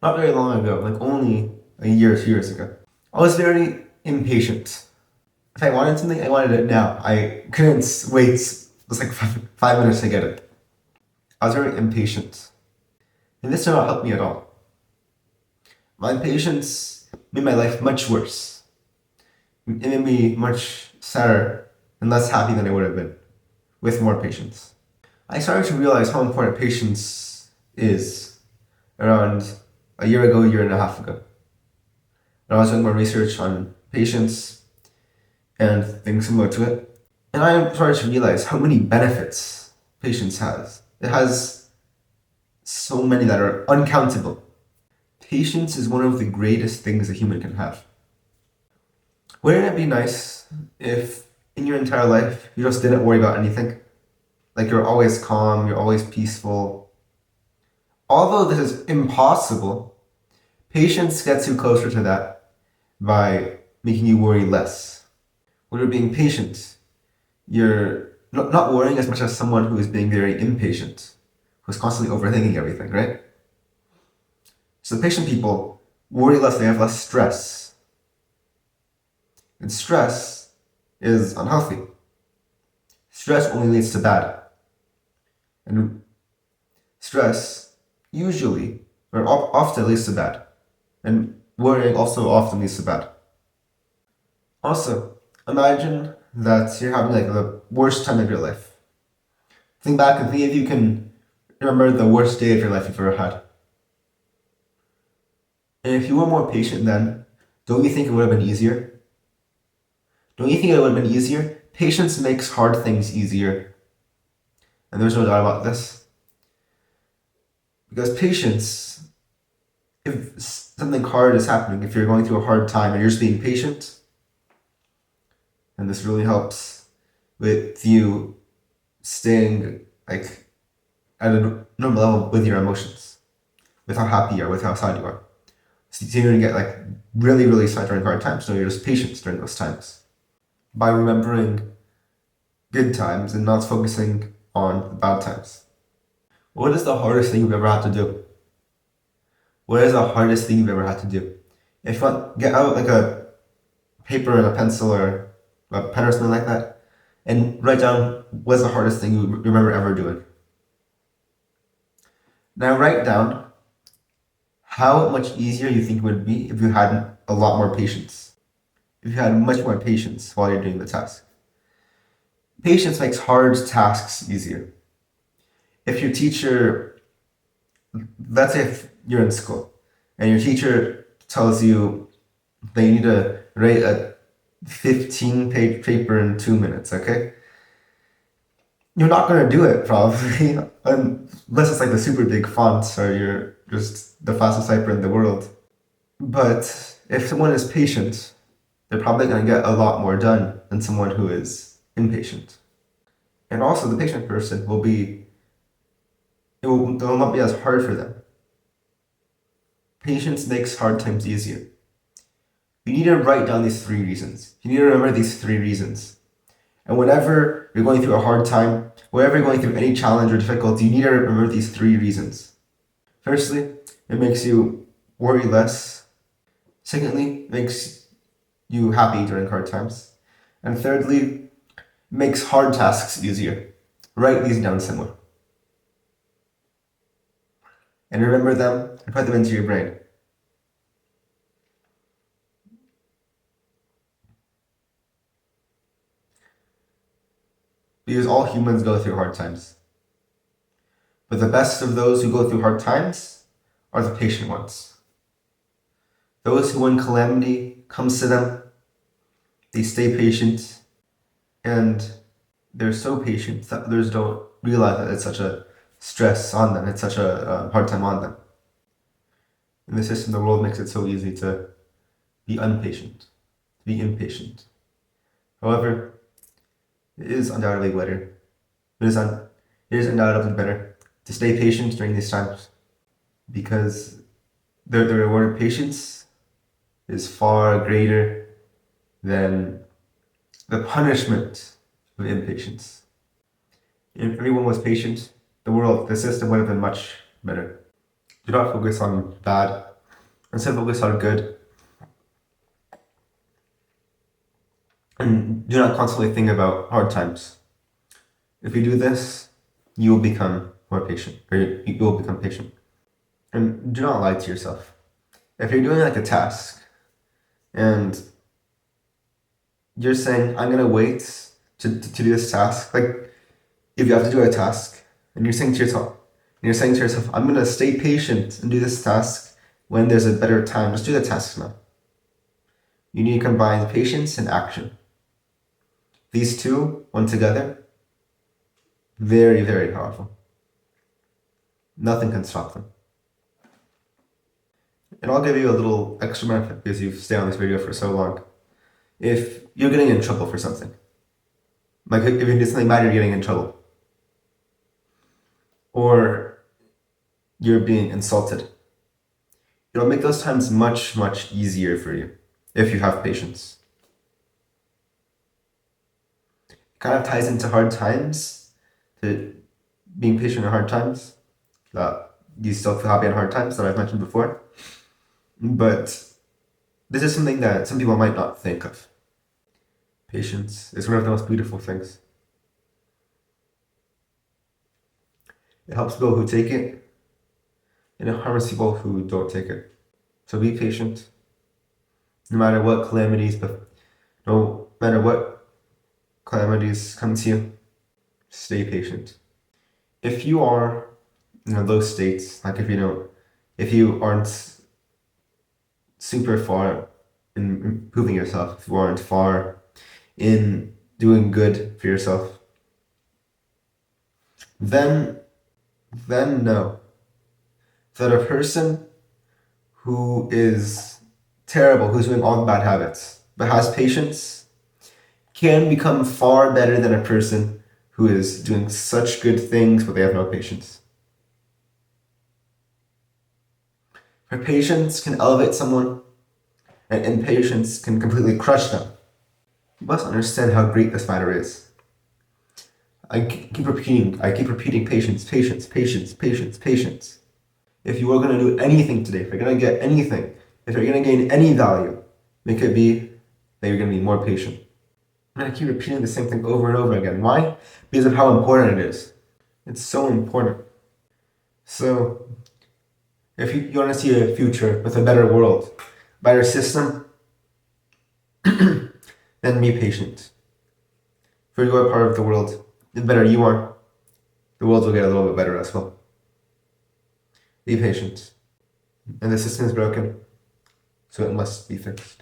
not very long ago, like only a year or 2 years ago, I was very impatient. If I wanted something, I wanted it now. I couldn't wait just like 5 minutes to get it. I was very impatient. And this did not help me at all. My impatience made my life much worse. It made me much sadder and less happy than I would have been with more patience. I started to realize how important patience is around a year ago, a year and a half ago. And I was doing more research on patience and things similar to it. And I started to realize how many benefits patience has. It has so many that are uncountable. Patience is one of the greatest things a human can have. Wouldn't it be nice if in your entire life you just didn't worry about anything? Like you're always calm, you're always peaceful. Although this is impossible, patience gets you closer to that by making you worry less. When you're being patient, you're not worrying as much as someone who is being very impatient, who's constantly overthinking everything, right? So patient people worry less, they have less stress. And stress is unhealthy. Stress only leads to bad. And stress usually, or often leads to bad. And worrying also often leads to bad. Also, imagine that you're having like the worst time of your life. Think back and think if you can remember the worst day of your life you've ever had. And if you were more patient then, don't you think it would have been easier? Don't you think it would have been easier? Patience makes hard things easier. And there's no doubt about this. Because patience, if something hard is happening, if you're going through a hard time and you're just being patient, and this really helps with you staying like at a normal level with your emotions, with how happy you are, with how sad you are. So you're going to get like really, really sad during hard times. So you're just patient during those times. By remembering good times and not focusing on the bad times. What is the hardest thing you've ever had to do? What is the hardest thing you've ever had to do? If you want, get out like a paper and a pencil or a pen or something like that, and write down what's the hardest thing you remember ever doing. Now write down how much easier you think it would be if you had a lot more patience. If you had much more patience while you're doing the task. Patience makes hard tasks easier. If your teacher, let's say if you're in school, and your teacher tells you that you need to write a 15-page paper in 2 minutes, okay? You're not going to do it, probably, unless it's like the super big fonts or you're just the fastest typer in the world. But if someone is patient, they're probably going to get a lot more done than someone who is impatient. And also, the patient person will not be as hard for them. Patience makes hard times easier. You need to write down these 3 reasons. You need to remember these 3 reasons. And whenever you're going through a hard time, whenever you're going through any challenge or difficulty, you need to remember these 3 reasons. Firstly, it makes you worry less. Secondly, it makes you happy during hard times. And thirdly, it makes hard tasks easier. Write these down somewhere. And remember them and put them into your brain. Because all humans go through hard times. But the best of those who go through hard times are the patient ones. Those who, when calamity comes to them, they stay patient, and they're so patient that others don't realize that it's such a stress on them, it's such a hard time on them. In the system, the world makes it so easy to be impatient, to be impatient. However, it is undoubtedly better. It is undoubtedly better to stay patient during these times, because the reward of patience is far greater than the punishment of impatience. If everyone was patient, the system would have been much better. Do not focus on bad, Instead, focus on good. And do not constantly think about hard times. If you do this, you will become more patient, or you will become patient. And do not lie to yourself. If you're doing like a task and you're saying, I'm gonna wait to do this task, like if you have to do a task and you're saying to yourself, I'm gonna stay patient and do this task when there's a better time, just do the task now. You need to combine patience and action. These two, when together, very, very powerful. Nothing can stop them. And I'll give you a little extra benefit because you've stayed on this video for so long. If you're getting in trouble for something, like if you do something bad, you're getting in trouble, or you're being insulted, it'll make those times much, much easier for you if you have patience. It kind of ties into hard times, to being patient in hard times. You still feel happy in hard times that I've mentioned before. But this is something that some people might not think of. Patience is one of the most beautiful things. It helps people who take it, and it harms people who don't take it. So be patient. No matter what calamities come to you, stay patient. If you are in a low state, like if you aren't super far in improving yourself, if you aren't far in doing good for yourself, then know that a person who is terrible, who's doing all the bad habits, but has patience, can become far better than a person who is doing such good things but they have no patience. For patience can elevate someone, and impatience can completely crush them. You must understand how great this matter is. I keep repeating patience, patience, patience, patience, patience. If you are going to do anything today, if you're going to get anything, if you're going to gain any value, make it be that you're going to be more patient. And I keep repeating the same thing over and over again. Why? Because of how important it is. It's so important. So, if you want to see a future with a better world, better system, then be patient. For you are part of the world, the better you are, the world will get a little bit better as well. Be patient. And the system is broken, so it must be fixed.